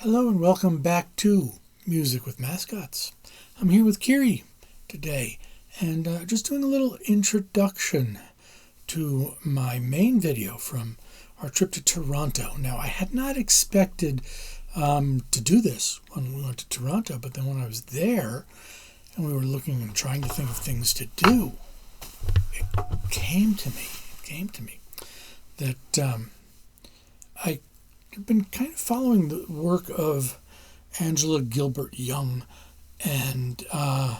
Hello and welcome back to Music with Mascots. I'm here with Kiri today and just doing a little introduction to my main video from our trip to Toronto. Now, I had not expected to do this when we went to Toronto, but then when I was there and we were looking and trying to think of things to do, it came to me that I've been kind of following the work of Angela-Gilbert Yeung, and I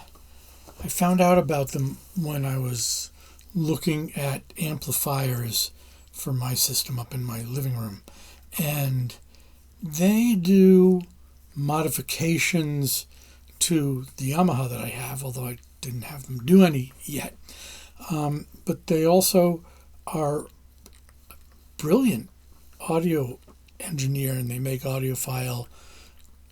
found out about them when I was looking at amplifiers for my system up in my living room. And they do modifications to the Yamaha that I have, although I didn't have them do any yet. But they also are brilliant audio engineer, and they make audiophile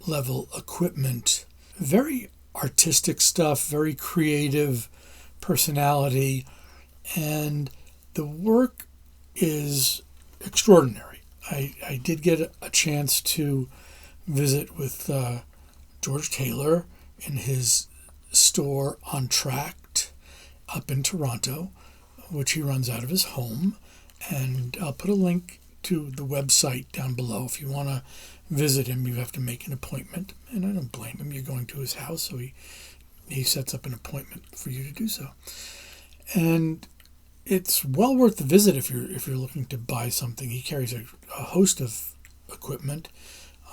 level equipment. Very artistic stuff, very creative personality, and the work is extraordinary. I did get a chance to visit with George Taylor in his store Entract up in Toronto, which he runs out of his home, and I'll put a link to the website down below. If you want to visit him, you have to make an appointment, and I don't blame him. You're going to his house, so he sets up an appointment for you to do so. And it's well worth the visit if you're looking to buy something. He carries a host of equipment,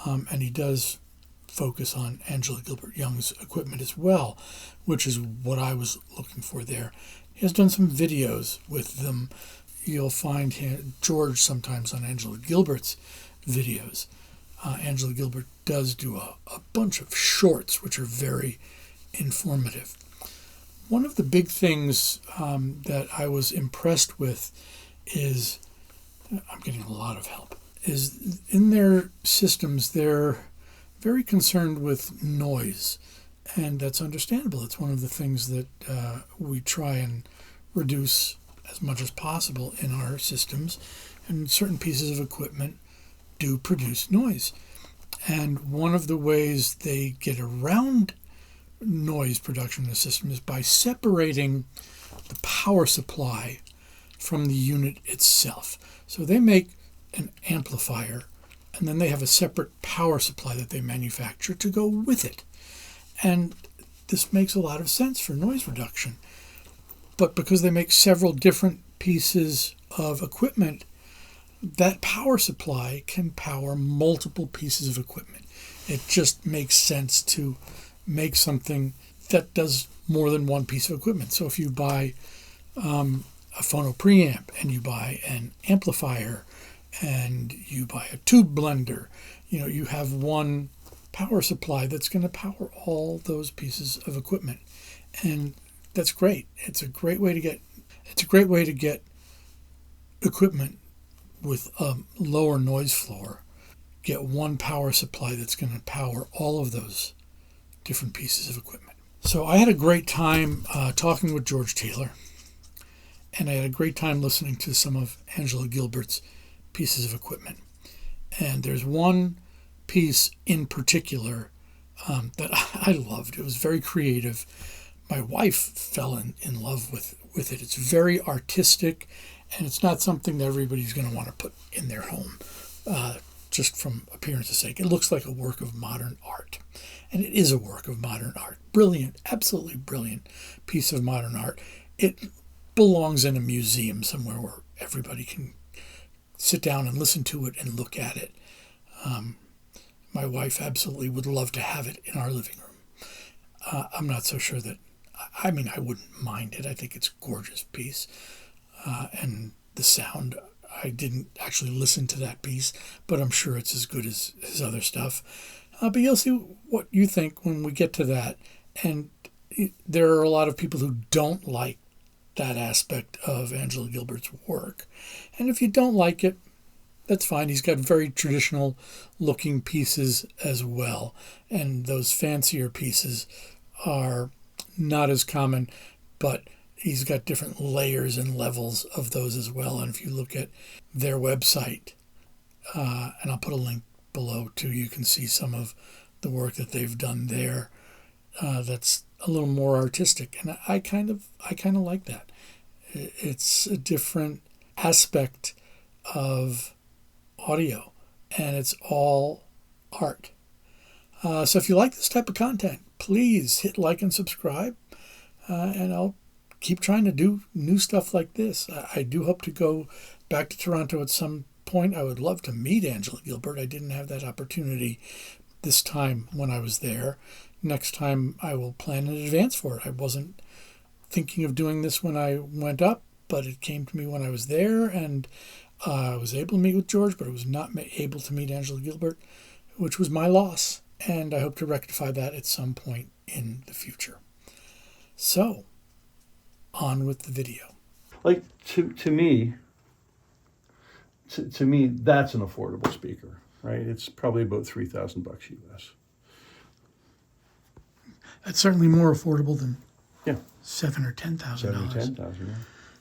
and he does focus on Angela-Gilbert Yeung's equipment as well, which is what I was looking for there. He has done some videos with them. You'll find George sometimes on Angela Gilbert's videos. Angela Gilbert does do a bunch of shorts, which are very informative. One of the big things that I was impressed with is, I'm getting a lot of help, is in their systems, they're very concerned with noise. And that's understandable. It's one of the things that we try and reduce as much as possible in our systems, and certain pieces of equipment do produce noise. And one of the ways they get around noise production in the system is by separating the power supply from the unit itself. So they make an amplifier, and then they have a separate power supply that they manufacture to go with it. And this makes a lot of sense for noise reduction. But because they make several different pieces of equipment, that power supply can power multiple pieces of equipment. It just makes sense to make something that does more than one piece of equipment. So if you buy a phono preamp, and you buy an amplifier, and you buy a tube blender, you have one power supply that's going to power all those pieces of equipment. And that's great. It's a great way to get equipment with a lower noise floor. Get one power supply that's going to power all of those different pieces of equipment. So I had a great time talking with George Taylor, and I had a great time listening to some of Angela Gilbert's pieces of equipment. And there's one piece in particular that I loved. It was very creative. My wife fell in love with it. It's very artistic, and it's not something that everybody's going to want to put in their home just from appearance's sake. It looks like a work of modern art, and it is a work of modern art. Brilliant, absolutely brilliant piece of modern art. It belongs in a museum somewhere where everybody can sit down and listen to it and look at it. My wife absolutely would love to have it in our living room. I'm not so sure that, I wouldn't mind it. I think it's a gorgeous piece. And the sound, I didn't actually listen to that piece, but I'm sure it's as good as his other stuff. But you'll see what you think when we get to that. And there are a lot of people who don't like that aspect of Angela Gilbert's work. And if you don't like it, that's fine. He's got very traditional looking pieces as well. And those fancier pieces are not as common, but he's got different layers and levels of those as well. And if you look at their website, and I'll put a link below too. You can see some of the work that they've done there. That's a little more artistic, and I kind of like that. It's a different aspect of audio, and it's all art. So if you like this type of content, please hit like and subscribe, and I'll keep trying to do new stuff like this. I do hope to go back to Toronto at some point. I would love to meet Angela-Gilbert. I didn't have that opportunity this time when I was there. Next time I will plan in advance for it. I wasn't thinking of doing this when I went up, but it came to me when I was there, and I was able to meet with George, but I was not able to meet Angela-Gilbert, which was my loss, and I hope to rectify that at some point in the future. So, on with the video. Like, to me, that's an affordable speaker, right? It's probably about $3,000 US. That's certainly more affordable than Yeah, $7,000 or $10,000. $10,000. Yeah.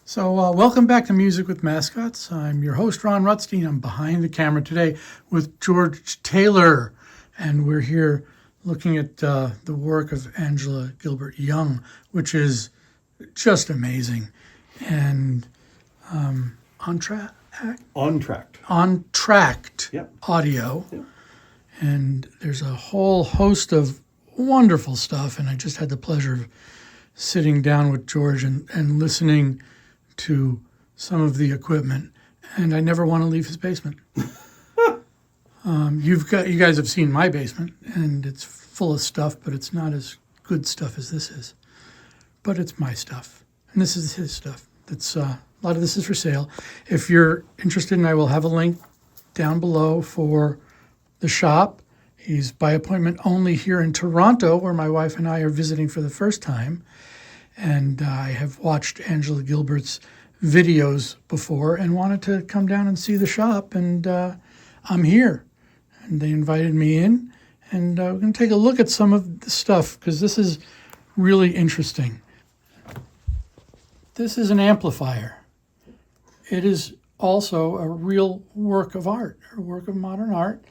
So welcome back to Music with Mascots. I'm your host, Ron Rutstein. I'm behind the camera today with George Taylor, and we're here looking at the work of Angela-Gilbert Yeung, which is just amazing. And Entract Yep. audio. Yep. And there's a whole host of wonderful stuff, and I just had the pleasure of sitting down with George and listening to some of the equipment, and I never want to leave his basement. You guys have seen my basement, and it's full of stuff, but it's not as good stuff as this is. But it's my stuff, and this is his stuff. That's a lot of this is for sale. If you're interested, and I will have a link down below for the shop. He's by appointment only here in Toronto, where my wife and I are visiting for the first time. And I have watched Angela-Gilbert's videos before and wanted to come down and see the shop. And I'm here. And they invited me in. And we're going to take a look at some of the stuff, because this is really interesting. This is an amplifier. It is also a real work of art, a work of modern art.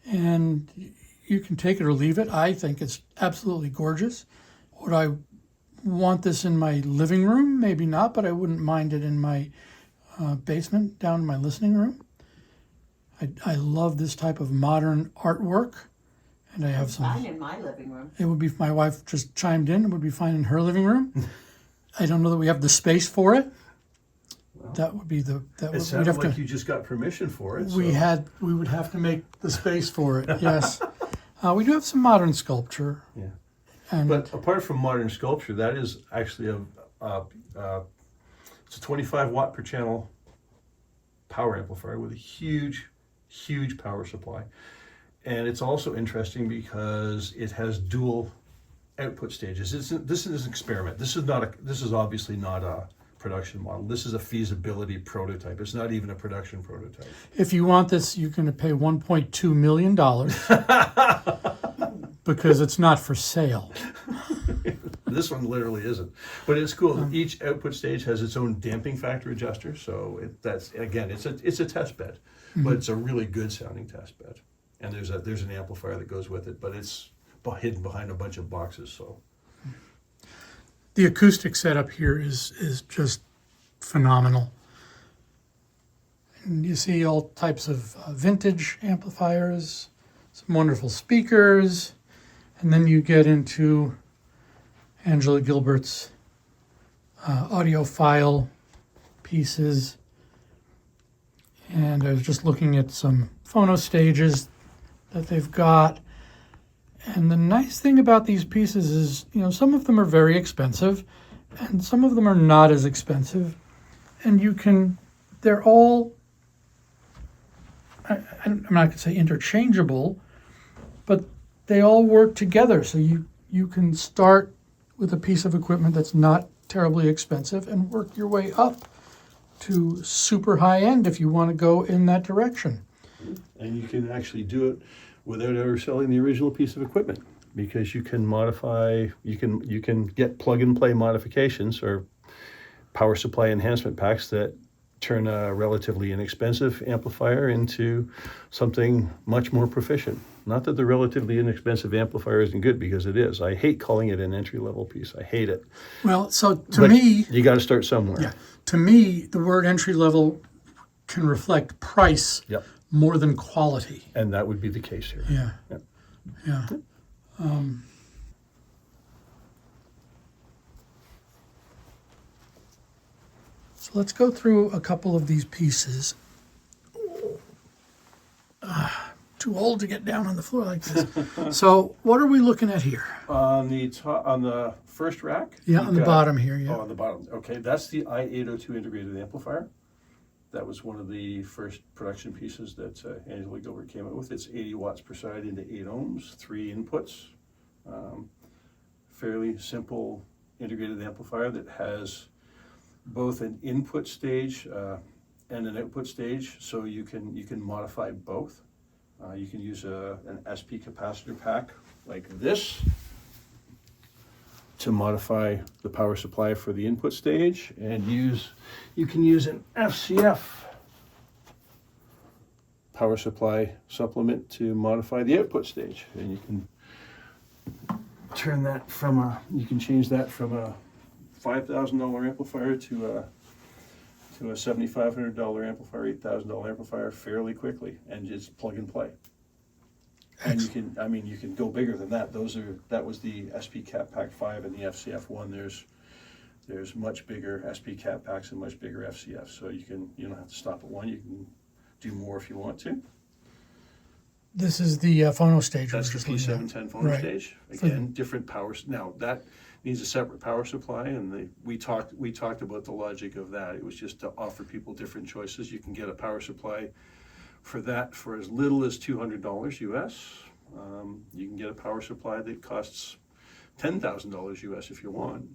And you can take it or leave it. I think it's absolutely gorgeous. Would I want this in my living room? Maybe not, but I wouldn't mind it in my basement, down in my listening room. I love this type of modern artwork. And I have some. Fine in my living room. It would be, my wife just chimed in, it would be fine in her living room. I don't know that we have the space for it. Well, that would be the. That it would, sounds like you just got permission for it. We would have to make the space for it. Yes, we do have some modern sculpture. Yeah, and but apart from modern sculpture, that is actually it's a 25 watt per channel power amplifier with a huge power supply, and it's also interesting because it has dual output stages. This is an experiment. This is obviously not a production model. This is a feasibility prototype. It's not even a production prototype. If you want this, you're going to pay $1.2 million because it's not for sale. This one literally isn't, but it's cool. Each output stage has its own damping factor adjuster, so it's a test bed, but it's a really good sounding test bed. And there's an amplifier that goes with it, but it's hidden behind a bunch of boxes. So the acoustic setup here is just phenomenal. And you see all types of vintage amplifiers, some wonderful speakers, and then you get into Angela-Gilbert's audiophile pieces. And I was just looking at some Phono Stages that they've got. And the nice thing about these pieces is, some of them are very expensive and some of them are not as expensive. And they're all, I'm not going to say interchangeable, but they all work together. So you can start with a piece of equipment that's not terribly expensive and work your way up to super high end if you want to go in that direction. And you can actually do it without ever selling the original piece of equipment, because you can modify, you can get plug and play modifications or power supply enhancement packs that turn a relatively inexpensive amplifier into something much more proficient. Not that the relatively inexpensive amplifier isn't good, because it is. I hate calling it an entry-level piece. I hate it. Well, so to But me, you got to start somewhere. yeah, to me, the word entry level can reflect price Yep. more than quality. And that would be the case here. Yeah. Yep. Yeah. So let's go through a couple of these pieces. Too old to get down on the floor like this. So what are we looking at here? On the top, on the first rack? Yeah, you've on the got- bottom here, yeah. Oh, on the bottom. Okay, that's the I802 Integrated Amplifier. That was one of the first production pieces that Angela-Gilbert came out with. It's 80 watts per side into 8 ohms, 3 inputs. Fairly simple integrated amplifier that has both an input stage and an output stage, so you can modify both. You can use an SP capacitor pack like this to modify the power supply for the input stage, and you can use an FCF power supply supplement to modify the output stage, and you can turn that from you can change that from a $5,000 amplifier to a $7,500 amplifier, $8,000 amplifier fairly quickly, and just plug and play. And you can go bigger than that. That was the SP Cap Pack 5 and the FCF 1. There's much bigger SP Cap Packs and much bigger FCF. So you don't have to stop at one. You can do more if you want to. This is the Phono Stage. That's the P710 Phono Stage. So Again, different powers. Now that needs a separate power supply, and we talked about the logic of that. It was just to offer people different choices. You can get a power supply for that for as little as $200 US. You can get a power supply that costs $10,000 US if you want.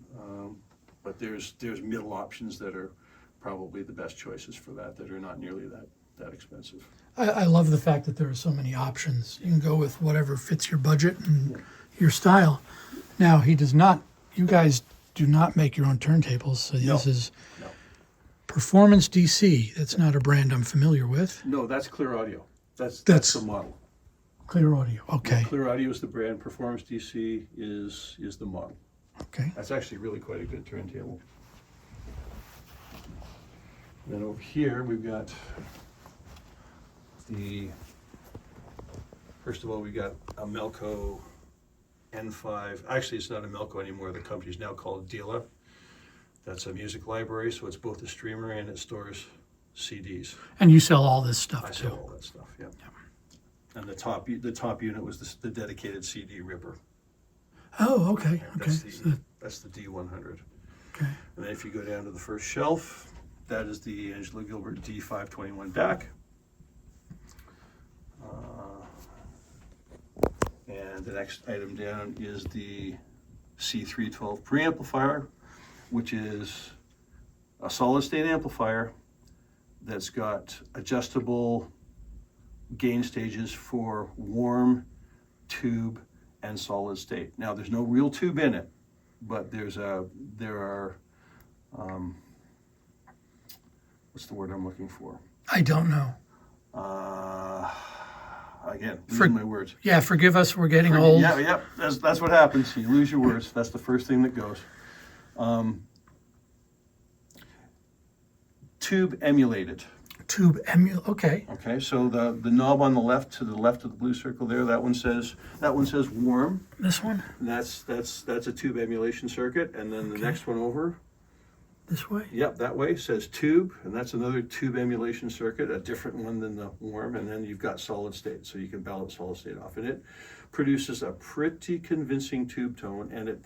But there's middle options that are probably the best choices for that are not nearly that expensive. I love the fact that there are so many options. You can go with whatever fits your budget and your style. Now, you guys do not make your own turntables, so No. this is Performance DC. That's not a brand I'm familiar with. No, that's Clear Audio. That's the model. Clear Audio, okay. Clear Audio is the brand. Performance DC is the model. Okay. That's actually really quite a good turntable. Then over here we've got first of all we got a Melco N5. Actually, it's not a Melco anymore. The company's now called Dila. That's a music library, so it's both a streamer and it stores CDs. And you sell all this stuff I too? sell all that stuff, yeah. And the top unit was the dedicated CD ripper. Oh, okay. Okay. That's the D100. Okay. And then if you go down to the first shelf, that is the Angela-Gilbert D521 DAC. And the next item down is the C312 preamplifier, which is a solid state amplifier that's got adjustable gain stages for warm, tube, and solid state. Now there's no real tube in it, but there are what's the word I'm looking for? I don't know. Again, losing my words. Yeah, forgive us, we're getting old. Yeah, that's what happens. You lose your words. That's the first thing that goes. Tube emulated. Okay. Okay, so the knob on the left, to the left of the blue circle there, that one says warm. This one? That's a tube emulation circuit, and then the next one over. This way? Yep, that way says tube, and that's another tube emulation circuit, a different one than the warm, and then you've got solid state, so you can balance solid state off. And it produces a pretty convincing tube tone, and it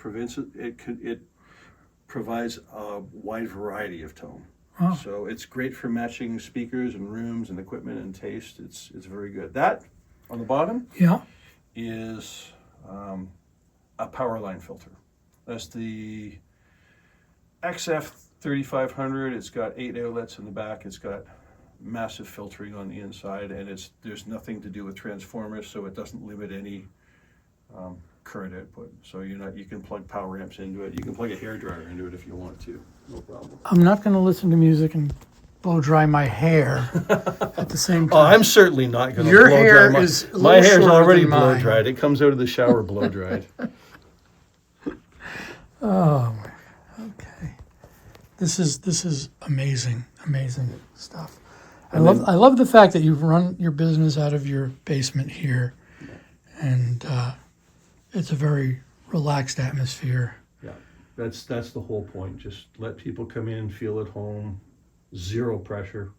provides a wide variety of tone. Oh. So it's great for matching speakers and rooms and equipment and taste. It's very good. That on the bottom is a power line filter. That's the XF3500. It's got 8 outlets in the back. It's got massive filtering on the inside, and there's nothing to do with transformers, so it doesn't limit any current output. So you can plug power amps into it. You can plug a hairdryer into it if you want to. No problem. I'm not going to listen to music and blow dry my hair at the same time. Oh, I'm certainly not going to Your blow hair dry is a my little hair's shorter already than blow mine. dried. It comes out of the shower blow dried. Oh, okay. This is amazing stuff. I love the fact that you've run your business out of your basement here, and it's a very relaxed atmosphere. Yeah, that's the whole point. Just let people come in, feel at home, zero pressure.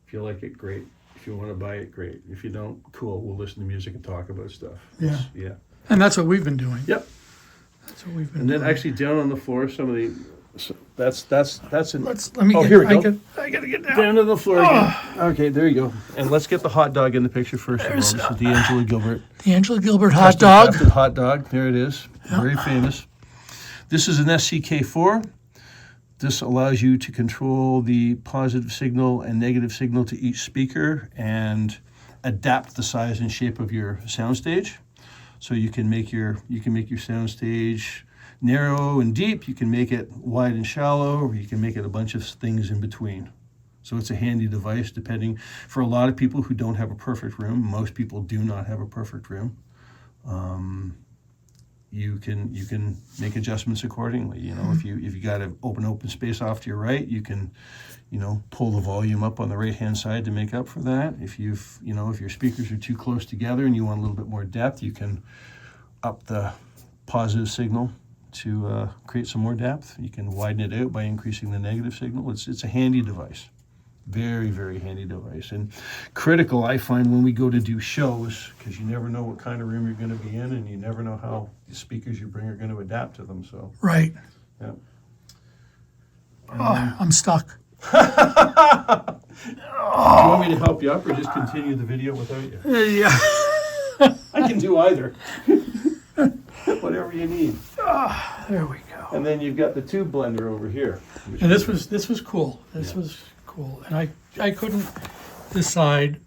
If you like it, great. If you want to buy it, great. If you don't, cool. We'll listen to music and talk about stuff. Yeah. And that's what we've been doing. Yep. That's what we've been And then doing. actually down on the floor, some of the that's an. Let me. Oh, here we go. I gotta get down. Down to the floor again. Okay, there you go. And let's get the hot dog in the picture first of all. This is the Angela-Gilbert. The Angela-Gilbert hot dog. Crafted hot dog. There it is. Very famous. This is an SCK4. This allows you to control the positive signal and negative signal to each speaker and adapt the size and shape of your soundstage. So you can make your soundstage narrow and deep. You can make it wide and shallow, or you can make it a bunch of things in between. So it's a handy device depending, for a lot of people who don't have a perfect room. Most people do not have a perfect room. You can make adjustments accordingly. You know, if you got an open space off to your right, you can, pull the volume up on the right hand side to make up for that. If if your speakers are too close together and you want a little bit more depth, you can up the positive signal to create some more depth. You can widen it out by increasing the negative signal. It's a handy device. Very, very handy device, and critical, I find, when we go to do shows, because you never know what kind of room you're going to be in, and you never know how the speakers you bring are going to adapt to them. So, Right. yeah. I'm stuck. Do you want me to help you up, or just continue the video without you? Yeah. I can do either. Whatever you need. There we go. And then you've got the tube blender over here. And this was cool. This was cool, and I couldn't decide.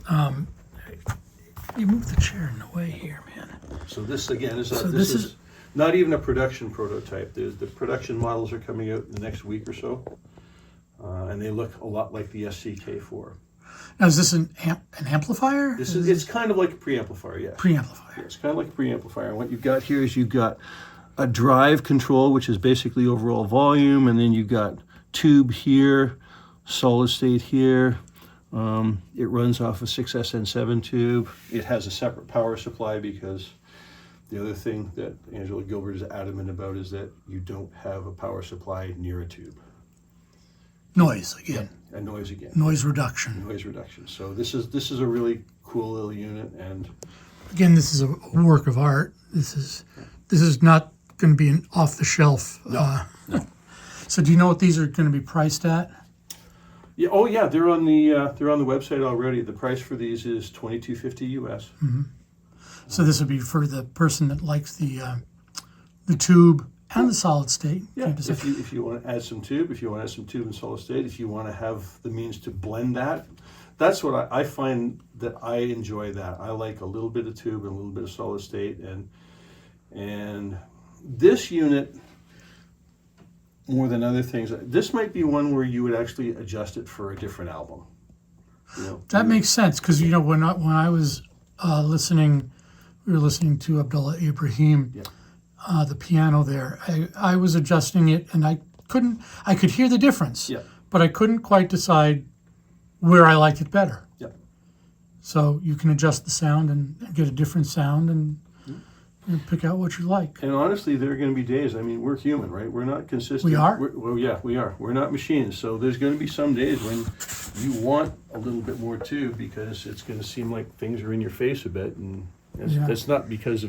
You moved the chair in the way here, man. So this again is So this this is not even a production prototype. The production models are coming out in the next week or so, and they look a lot like the SCK4. Now, is this an amplifier? It's kind of like a preamplifier, yes. Preamplifier. Yeah, it's kind of like a preamplifier. And what you've got here is you've got a drive control, which is basically overall volume, and then you've got tube here, solid state here. It runs off a 6SN7 tube. It has a separate power supply, because the other thing that Angela-Gilbert is adamant about is that you don't have a power supply near a tube. Noise again. And noise again. Noise reduction. Noise reduction. So this is a really cool little unit, and Again, this is a work of art. This is not going to be an off the shelf. No. So do you know what these are going to be priced at? yeah, oh yeah, they're on the website already. The price for these is $22.50 US. So this would be for the person that likes the tube and the solid state. Yeah, Can't decide. if you want to add some tube, if you want to add some tube and solid state, if you want to have the means to blend that, that's what I find that I enjoy that. I like a little bit of tube and a little bit of solid state, and this unit, more than other things, this might be one where you would actually adjust it for a different album. That makes sense, because when I was listening, we were listening to Abdullah Ibrahim, the piano there. I was adjusting it, and I could hear the difference, but I couldn't quite decide where I liked it better. So you can adjust the sound and get a different sound and pick out what you like. And honestly, there are going to be days, I mean, we're human, right? We're not consistent. We are? We are. We're not machines. So there's going to be some days when you want a little bit more too, because it's going to seem like things are in your face a bit. And that's not because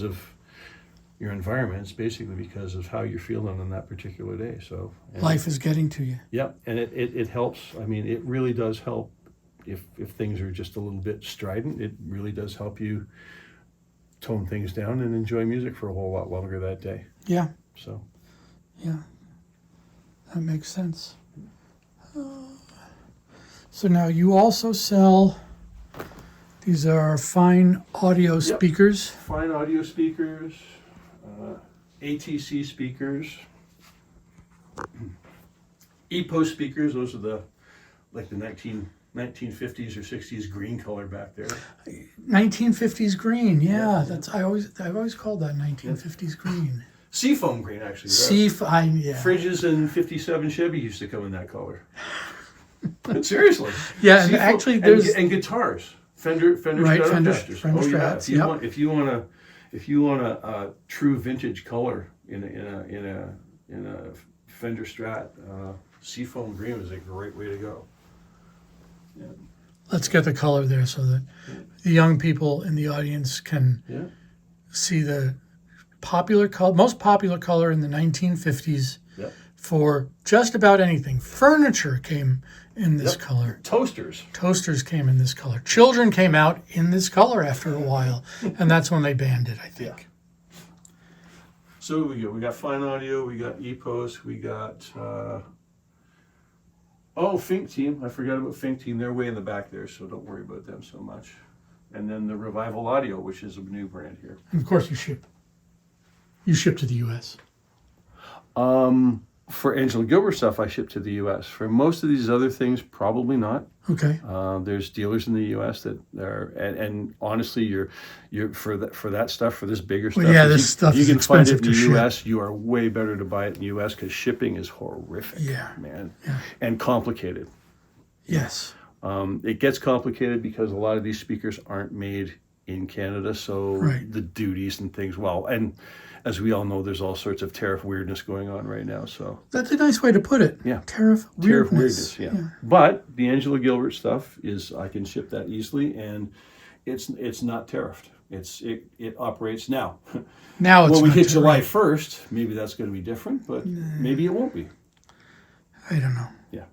of your environment. It's basically because of how you're feeling on that particular day. So Life is getting to you. Yeah, and it helps. I mean, it really does help if things are just a little bit strident. It really does help you tone things down and enjoy music for a whole lot longer that day. Yeah. So. Yeah. That makes sense. So now you also sell, these are fine audio speakers. Fine audio speakers, ATC speakers, E-post speakers, those are the 1950s or 60s green color back there. 1950s green, yeah. That's I've always called that 1950s green. Seafoam green, actually. Yeah. Fridges in 57 Chevy used to come in that color. Seriously. Yeah, and actually there's and guitars. Fender Stratocasters. Strats. Yeah. If you want a true vintage color in a Fender Strat, seafoam green is a great way to go. Yeah. Let's get the color there so that the young people in the audience can see the most popular color in the 1950s for just about anything. Furniture came in this color. Toasters came in this color. Children came out in this color after a while, and that's when they banned it, I think. Yeah. So we got Fine Audio, we got E-Post, we got Fink Team. I forgot about Fink Team. They're way in the back there, so don't worry about them so much. And then the Revival Audio, which is a new brand here. And of course you ship. You ship to the U.S. For Angela-Gilbert stuff, I ship to the U.S. For most of these other things, probably not. Okay. There's dealers in the U.S. that are, and honestly, you're for that stuff, for this bigger stuff. Well, yeah, this stuff is expensive to ship. You can find it in the U.S. You are way better to buy it in the U.S. because shipping is horrific. Yeah, man. Yeah. And complicated. Yes. It gets complicated because a lot of these speakers aren't made in Canada, so the duties and things. Well, and as we all know, there's all sorts of tariff weirdness going on right now. So that's a nice way to put it. Yeah, tariff weirdness. Yeah. But the Angela-Gilbert stuff I can ship that easily, and it's not tariffed. It operates now. Now it's when we hit tariffed. July 1st, maybe that's going to be different, but maybe it won't be. I don't know. Yeah.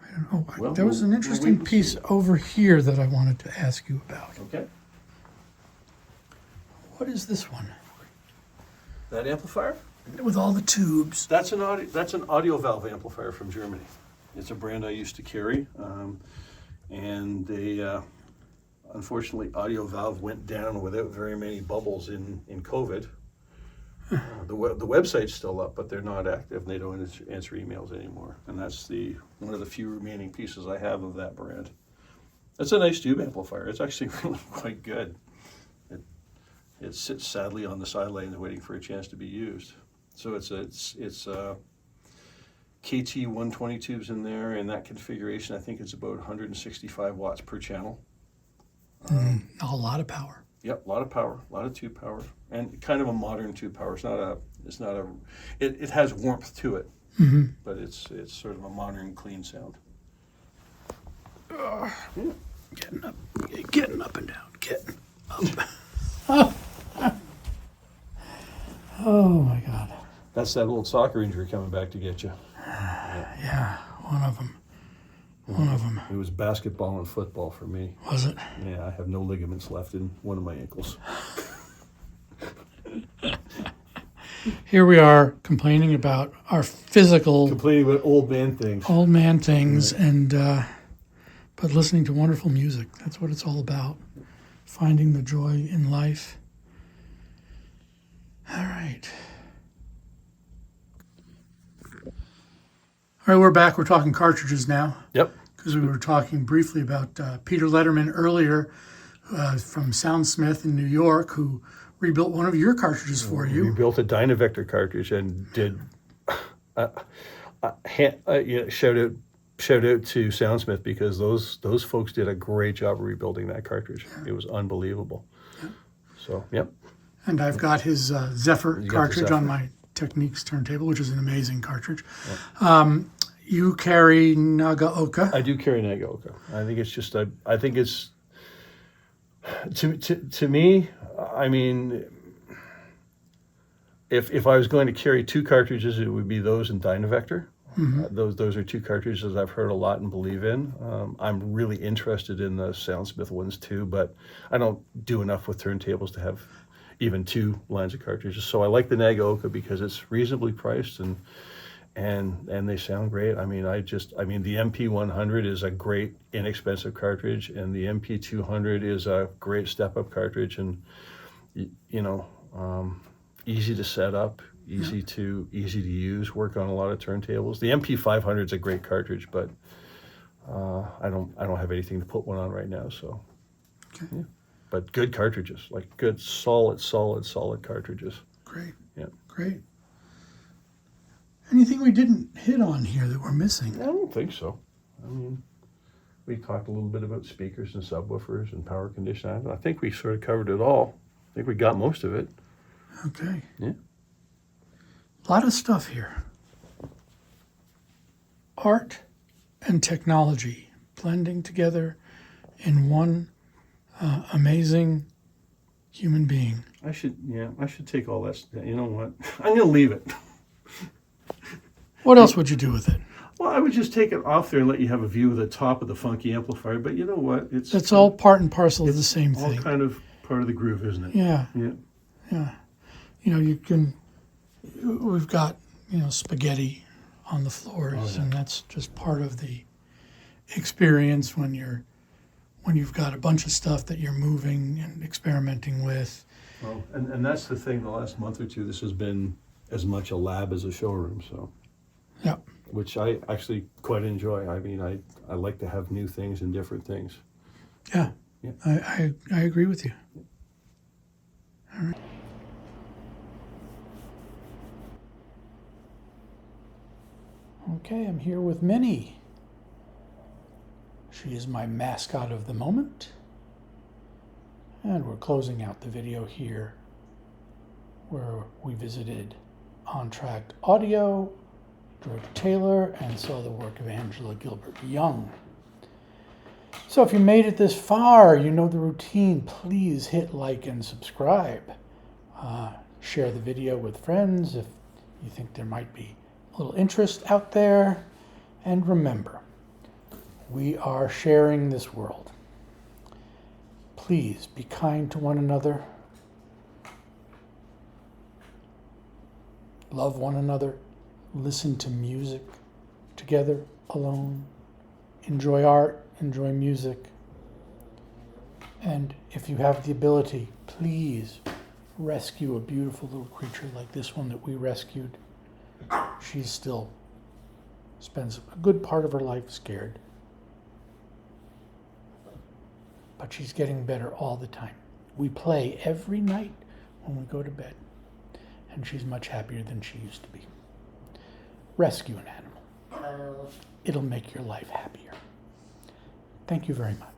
I don't know. Well, there was an interesting piece over here that I wanted to ask you about. Okay. What is this one? That amplifier? With all the tubes. That's an Audiophile amplifier from Germany. It's a brand I used to carry, and they unfortunately Audiophile went down without very many bubbles in COVID. The website's still up, but they're not active. They don't answer emails anymore, and that's one of the few remaining pieces I have of that brand. It's a nice tube amplifier. It's actually really quite good. It sits sadly on the sidelines waiting for a chance to be used. So it's KT 120 tubes in there, and that configuration I think it's about 165 watts per channel. A lot of power. Yep, a lot of power, a lot of tube power, and kind of a modern tube power. It has warmth to it, but it's sort of a modern, clean sound. Getting up and down, getting up. Oh my God. That's that old soccer injury coming back to get you. Yeah, one of them. It was basketball and football for me. Was it? Yeah, I have no ligaments left in one of my ankles. Here we are complaining about our physical... Complaining about old man things. Old man things, and but listening to wonderful music. That's what it's all about. Finding the joy in life. All right. All right, we're back. We're talking cartridges now. Yep. Because we were talking briefly about Peter Letterman earlier from Soundsmith in New York, who rebuilt one of your cartridges for you. Rebuilt a Dynavector cartridge and did shout out to Soundsmith, because those folks did a great job of rebuilding that cartridge. Yeah. It was unbelievable. Yeah. So, yep. And I've got his Zephyr cartridge on my Techniques turntable, which is an amazing cartridge. Yeah. You carry Nagaoka. I do carry Nagaoka. I think it's just I think it's to me. I mean, if I was going to carry two cartridges, it would be those and Dynavector. Mm-hmm. Those are two cartridges I've heard a lot and believe in. I'm really interested in the Soundsmith ones too, but I don't do enough with turntables to have even two lines of cartridges. So I like the Nagaoka because it's reasonably priced and they sound great. I mean, the MP100 is a great inexpensive cartridge, and the MP200 is a great step-up cartridge, and easy to set up, easy to use, work on a lot of turntables. The MP500 is a great cartridge, but I don't have anything to put one on right now. So, Okay. yeah. But good cartridges, like good solid cartridges. Great. Yeah. Great. Anything we didn't hit on here that we're missing? I don't think so. I mean, we talked a little bit about speakers and subwoofers and power conditioning. I think we sort of covered it all. I think we got most of it. Okay. Yeah. A lot of stuff here. Art and technology blending together in one amazing human being. I should take all that. You know what? I'm gonna leave it. What else would you do with it? Well, I would just take it off there and let you have a view of the top of the funky amplifier. But you know what? That's all part and parcel of the same all thing. kind of part of the groove, isn't it? Yeah. Yeah. Yeah. We've got, spaghetti on the floors, and that's just part of the experience when you've got a bunch of stuff that you're moving and experimenting with. Well, and that's the thing. The last month or two, this has been as much a lab as a showroom. So. Yeah. Which I actually quite enjoy. I mean, I like to have new things and different things. Yeah. Yeah. I agree with you. All right. Okay, I'm here with Minnie. She is my mascot of the moment. And we're closing out the video here where we visited Entract Audio, George Taylor, and saw the work of Angela-Gilbert Yeung. So if you made it this far, you know the routine. Please hit like and subscribe. Share the video with friends if you think there might be a little interest out there. And remember, we are sharing this world. Please be kind to one another. Love one another. Listen to music together, alone. Enjoy art, enjoy music. And if you have the ability, please rescue a beautiful little creature like this one that we rescued. She still spends a good part of her life scared. But she's getting better all the time. We play every night when we go to bed. And she's much happier than she used to be. Rescue an animal. It'll make your life happier. Thank you very much.